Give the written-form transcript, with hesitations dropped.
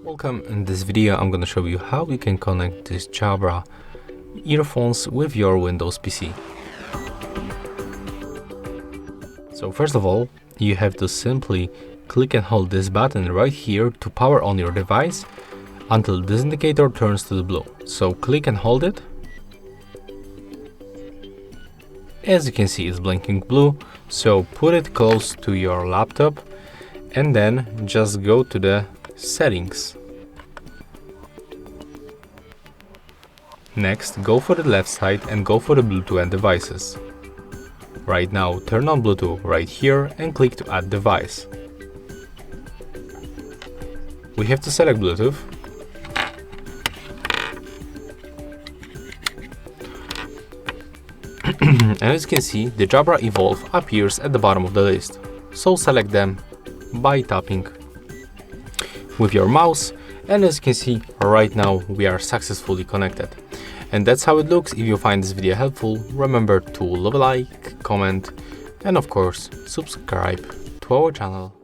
Welcome. In this video I'm going to show you how you can connect these Jabra earphones with your Windows PC. So first of all, you have to simply click and hold this button right here to power on your device until this indicator turns to the blue. So click and hold it. As you can see, it's blinking blue, so put it close to your laptop and then just go to the settings. Next, go for the left side and go for the Bluetooth and devices. Right now, turn on Bluetooth right here and click to add device. We have to select Bluetooth. And as you can see, the Jabra Evolve appears at the bottom of the list. So select them by tapping with your mouse, and as you can see, right now we are successfully connected. And that's how it looks. If you find this video helpful, remember to leave a like, comment, and of course, subscribe to our channel.